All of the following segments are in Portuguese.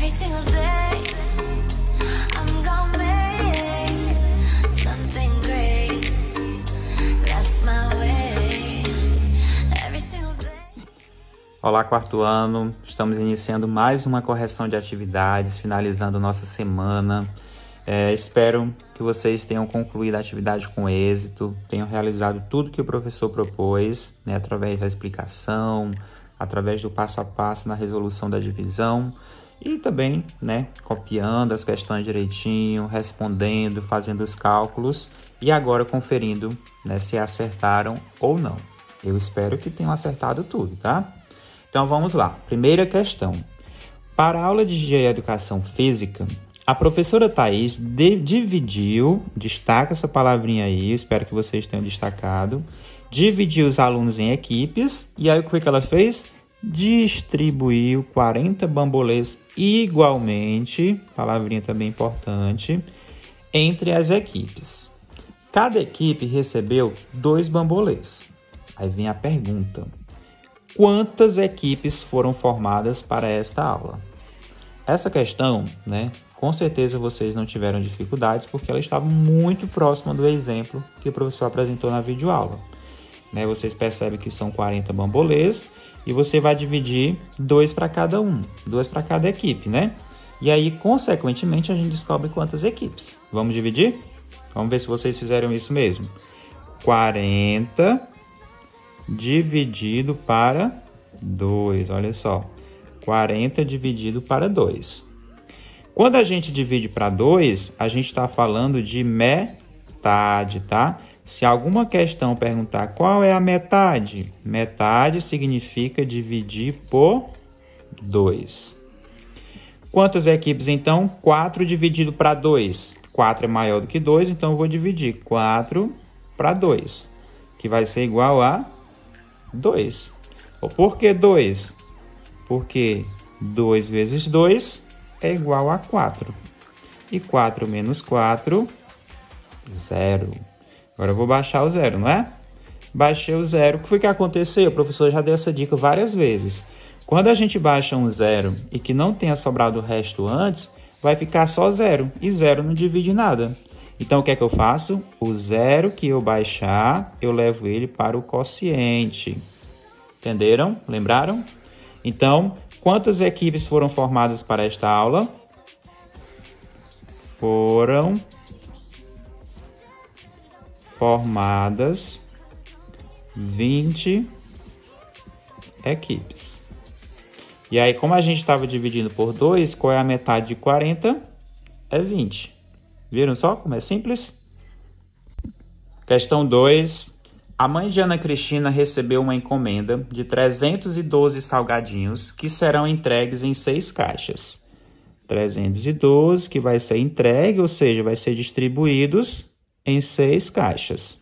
Every single day, I'm gonna make something great. That's my way. Every single day. Olá, quarto ano. Estamos iniciando mais uma correção de atividades, finalizando nossa semana. Espero que vocês tenham concluído a atividade com êxito, tenham realizado tudo que o professor propôs, né, através da explicação, através do passo a passo na resolução da divisão e também, né, copiando as questões direitinho, respondendo, fazendo os cálculos e agora conferindo, né, se acertaram ou não. Eu espero que tenham acertado tudo, tá? Então vamos lá. Primeira questão. Para a aula de Educação Física, a professora Thaís dividiu, destaca essa palavrinha aí, espero que vocês tenham destacado, dividiu os alunos em equipes, e aí o que foi que ela fez? Distribuiu 40 bambolês igualmente, palavrinha também importante, entre as equipes. Cada equipe recebeu 2 bambolês. Aí vem a pergunta: quantas equipes foram formadas para esta aula? Essa questão, né, com certeza vocês não tiveram dificuldades, porque ela estava muito próxima do exemplo que o professor apresentou na videoaula. Né, vocês percebem que são 40 bambolês e você vai dividir 2 para cada um, 2 para cada equipe, né? E aí, consequentemente, a gente descobre quantas equipes. Vamos dividir? Vamos ver se vocês fizeram isso mesmo. 40 dividido para 2, olha só. 40 dividido para 2. Quando a gente divide para 2, a gente está falando de metade, tá? Se alguma questão perguntar qual é a metade, metade significa dividir por 2. Quantas equipes, então? 4 dividido para 2. 4 é maior do que 2, então eu vou dividir 4 para 2, que vai ser igual a 2. Por que 2? Porque 2 vezes 2 é igual a 4. E 4 menos 4, 0. Agora eu vou baixar o 0, não é? Baixei o 0. O que foi que aconteceu? O professor já deu essa dica várias vezes. Quando a gente baixa um 0 e que não tenha sobrado o resto antes, vai ficar só 0. E 0 não divide nada. Então, o que é que eu faço? O 0 que eu baixar, eu levo ele para o quociente. Entenderam? Lembraram? Então, quantas equipes foram formadas para esta aula? Foram formadas 20 equipes. E aí, como a gente estava dividindo por 2, qual é a metade de 40? É 20. Viram só como é simples? Questão 2. A mãe de Ana Cristina recebeu uma encomenda de 312 salgadinhos que serão entregues em 6 caixas. 312 que vai ser entregue, ou seja, vai ser distribuídos em 6 caixas.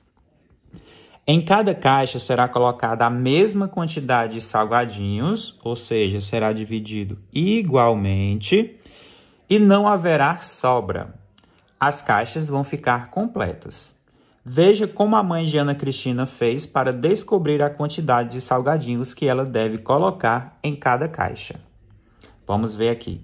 Em cada caixa será colocada a mesma quantidade de salgadinhos, ou seja, será dividido igualmente e não haverá sobra. As caixas vão ficar completas. Veja como a mãe de Ana Cristina fez para descobrir a quantidade de salgadinhos que ela deve colocar em cada caixa. Vamos ver aqui.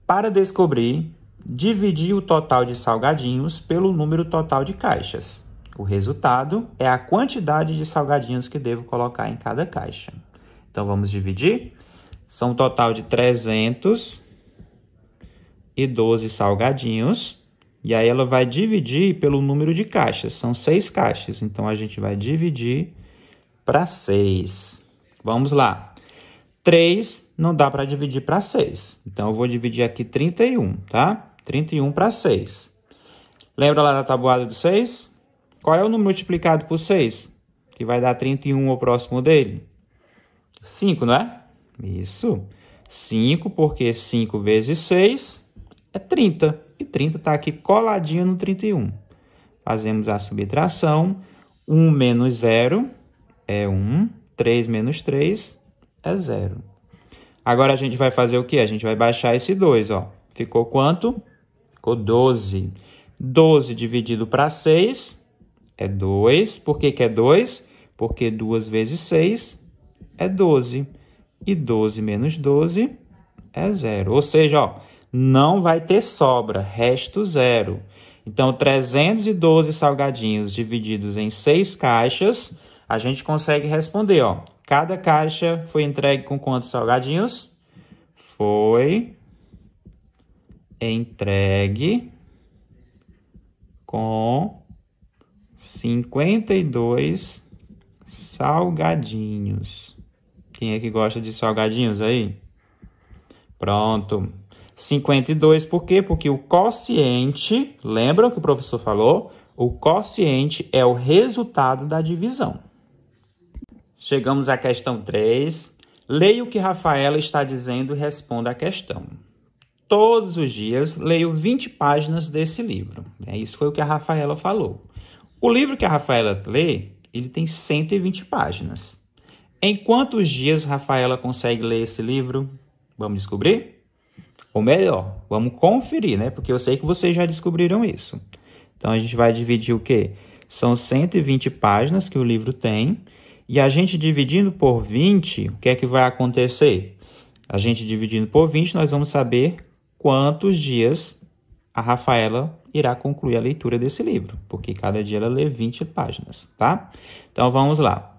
Para descobrir, dividi o total de salgadinhos pelo número total de caixas. O resultado é a quantidade de salgadinhos que devo colocar em cada caixa. Então, vamos dividir. São um total de 312 salgadinhos. E aí, ela vai dividir pelo número de caixas. São 6 caixas. Então, a gente vai dividir para 6. Vamos lá. 3 não dá para dividir para 6. Então, eu vou dividir aqui 31, tá? 31 para 6. Lembra lá da tabuada do 6? Qual é o número multiplicado por 6? Que vai dar 31 ao próximo dele? 5, não é? Isso. 5, porque 5 vezes 6 é 30. E 30 está aqui coladinho no 31. Fazemos a subtração. 1 menos 0 é 1. 3 menos 3 é 0. Agora, a gente vai fazer o quê? A gente vai baixar esse 2, ó. Ficou quanto? Ficou 12. 12 dividido para 6 é 2. Por que que é 2? Porque 2 vezes 6 é 12. E 12 menos 12 é 0. Ou seja, ó, não vai ter sobra, resto 0. Então, 312 salgadinhos divididos em 6 caixas, a gente consegue responder, ó. Cada caixa foi entregue com quantos salgadinhos? Foi entregue com 52 salgadinhos. Quem é que gosta de salgadinhos aí? Pronto. 52 por quê? Porque o quociente, lembra o que o professor falou? O quociente é o resultado da divisão. Chegamos à questão 3. Leia o que Rafaela está dizendo e responda a questão. Todos os dias leio 20 páginas desse livro. Isso foi o que a Rafaela falou. O livro que a Rafaela lê, ele tem 120 páginas. Em quantos dias Rafaela consegue ler esse livro? Vamos descobrir? Ou melhor, vamos conferir, né? Porque eu sei que vocês já descobriram isso. Então, a gente vai dividir o quê? São 120 páginas que o livro tem. E a gente dividindo por 20, o que é que vai acontecer? A gente dividindo por 20, nós vamos saber quantos dias a Rafaela irá concluir a leitura desse livro. Porque cada dia ela lê 20 páginas, tá? Então, vamos lá.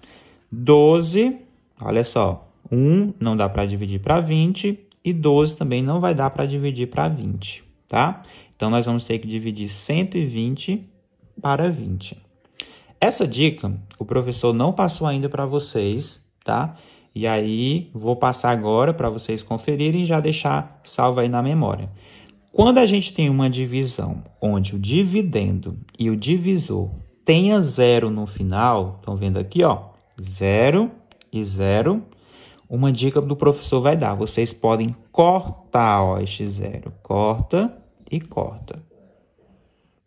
12, olha só. 1 não dá para dividir para 20. E 12 também não vai dar para dividir para 20, tá? Então, nós vamos ter que dividir 120 para 20. Essa dica, o professor não passou ainda para vocês, tá? E aí, vou passar agora para vocês conferirem e já deixar salvo aí na memória. Quando a gente tem uma divisão onde o dividendo e o divisor tenha 0 no final, estão vendo aqui, ó, 0 e 0, uma dica do professor vai dar. Vocês podem cortar, ó, este 0. Corta e corta.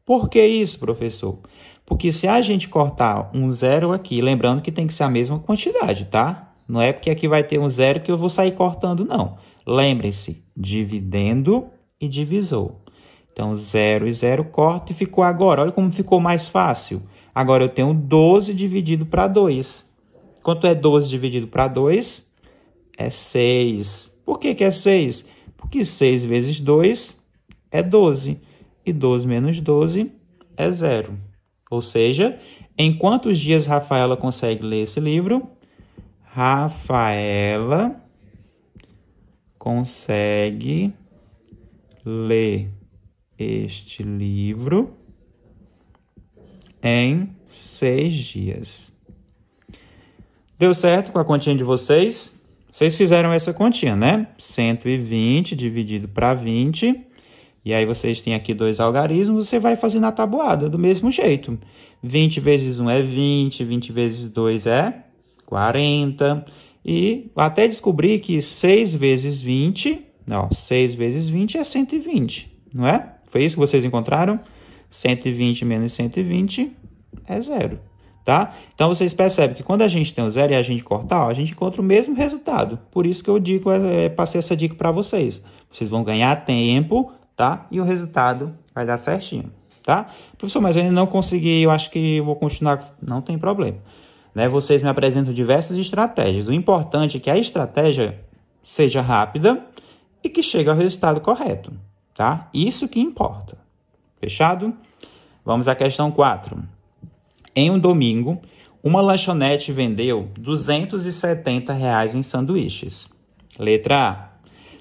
Por que isso, professor? Porque se a gente cortar um 0 aqui, lembrando que tem que ser a mesma quantidade, tá? Não é porque aqui vai ter um 0 que eu vou sair cortando, não. Lembrem-se, dividendo e divisor. Então, 0 e 0 corta e ficou agora. Olha como ficou mais fácil. Agora, eu tenho 12 dividido para 2. Quanto é 12 dividido para 2? É 6. Por que é 6? Porque 6 vezes 2 é 12. E 12 menos 12 é 0. Ou seja, em quantos dias Rafaela consegue ler esse livro? Rafaela consegue ler este livro em 6 dias. Deu certo com a continha de vocês? Vocês fizeram essa continha, né? 120 dividido para 20. E aí vocês têm aqui 2 algarismos. Você vai fazer na tabuada do mesmo jeito. 20 vezes 1 é 20. 20 vezes 2 é 40. E até descobrir que 6 vezes 20... Não, 6 vezes 20 é 120. Não é? Foi isso que vocês encontraram? 120 menos 120 é 0. Tá? Então, vocês percebem que quando a gente tem o 0 e a gente cortar, ó, a gente encontra o mesmo resultado. Por isso que eu digo, passei essa dica para vocês. Vocês vão ganhar tempo, tá? E o resultado vai dar certinho, tá? Professor, mas eu ainda não consegui, eu acho que eu vou continuar. Não tem problema. Né? Vocês me apresentam diversas estratégias. O importante é que a estratégia seja rápida e que chegue ao resultado correto, tá? Isso que importa. Fechado? Vamos à questão 4. Em um domingo, uma lanchonete vendeu R$ 270 em sanduíches. Letra A.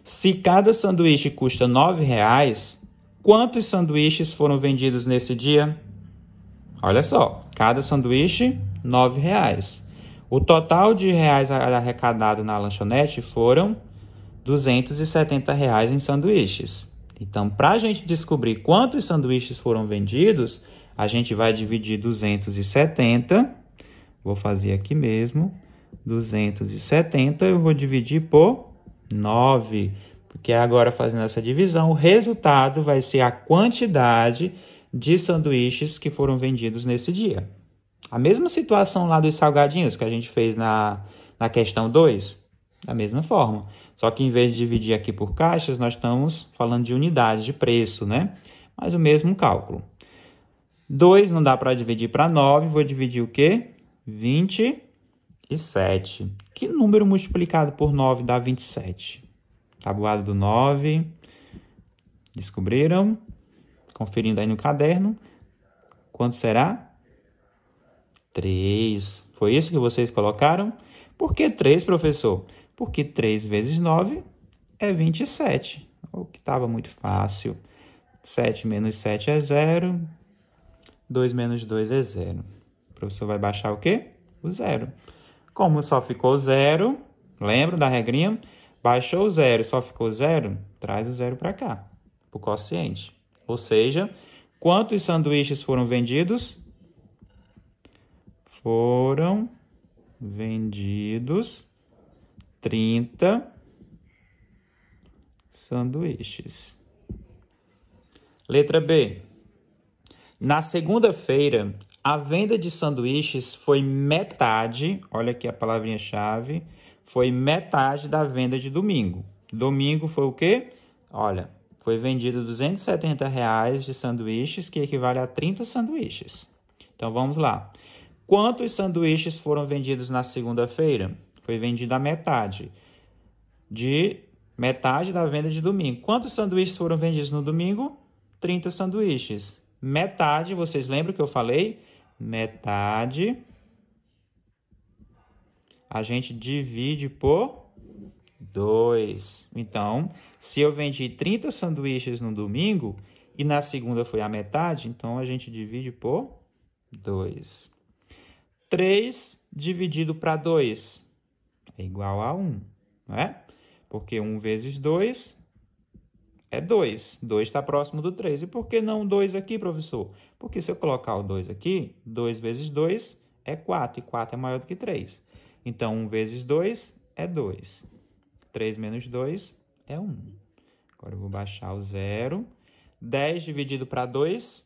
Se cada sanduíche custa R$ 9,00, quantos sanduíches foram vendidos nesse dia? Olha só, cada sanduíche, R$ 9,00. O total de reais arrecadado na lanchonete foram R$ 270 em sanduíches. Então, para a gente descobrir quantos sanduíches foram vendidos, a gente vai dividir 270, vou fazer aqui mesmo, 270 eu vou dividir por 9, porque agora fazendo essa divisão, o resultado vai ser a quantidade de sanduíches que foram vendidos nesse dia. A mesma situação lá dos salgadinhos que a gente fez na questão 2, da mesma forma. Só que em vez de dividir aqui por caixas, nós estamos falando de unidades de preço, né? Mas o mesmo cálculo. 2 não dá para dividir para 9, vou dividir o quê? 27. Que número multiplicado por 9 dá 27? Tabuada do 9. Descobriram? Conferindo aí no caderno. Quanto será? 3. Foi isso que vocês colocaram? Por que 3, professor? Porque 3 vezes 9 é 27. O que estava muito fácil. 7 menos 7 é 0. 2 menos 2 é 0. O professor vai baixar o quê? O 0. Como só ficou 0, lembra da regrinha? Baixou o 0 e só ficou 0, traz o 0 para cá, para o quociente. Ou seja, quantos sanduíches foram vendidos? Foram vendidos 30 sanduíches. Letra B. Na segunda-feira, a venda de sanduíches foi metade, olha aqui a palavrinha-chave, foi metade da venda de domingo. Domingo foi o quê? Olha, foi vendido R$270 de sanduíches, que equivale a 30 sanduíches. Então, vamos lá. Quantos sanduíches foram vendidos na segunda-feira? Foi vendida a metade. De metade da venda de domingo. Quantos sanduíches foram vendidos no domingo? 30 sanduíches. Metade, vocês lembram que eu falei? Metade a gente divide por 2. Então, se eu vendi 30 sanduíches no domingo e na segunda foi a metade, então a gente divide por 2. 3 dividido para 2 é igual a 1, não é? Porque 1 vezes 2 é 2. 2 está próximo do 3. E por que não 2 aqui, professor? Porque se eu colocar o 2 aqui, 2 vezes 2 é 4. E 4 é maior do que 3. Então, 1 vezes 2 é 2. 3 menos 2 é 1. Agora, eu vou baixar o 0. 10 dividido para 2,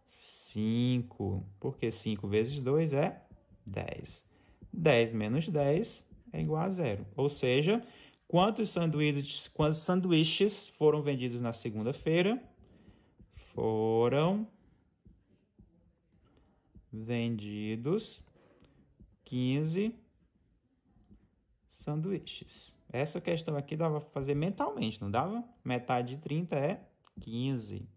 5. Porque 5 vezes 2 é 10. 10 menos 10 é igual a 0. Ou seja, quantos sanduíches foram vendidos na segunda-feira? Foram vendidos 15 sanduíches. Essa questão aqui dava para fazer mentalmente, não dava? Metade de 30 é 15.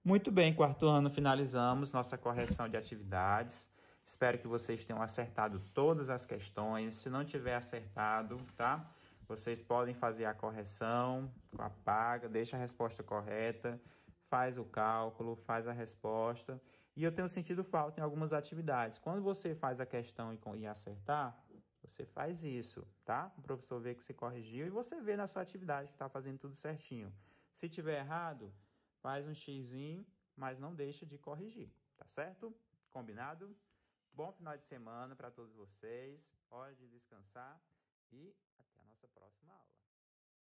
Muito bem, quarto ano, finalizamos nossa correção de atividades. Espero que vocês tenham acertado todas as questões. Se não tiver acertado, tá? Vocês podem fazer a correção, apaga, deixa a resposta correta, faz o cálculo, faz a resposta. E eu tenho sentido falta em algumas atividades. Quando você faz a questão e acertar, você faz isso, tá? O professor vê que você corrigiu e você vê na sua atividade que está fazendo tudo certinho. Se tiver errado, faz um xizinho, mas não deixa de corrigir, tá certo? Combinado? Bom final de semana para todos vocês. Hora de descansar e até a nossa próxima aula.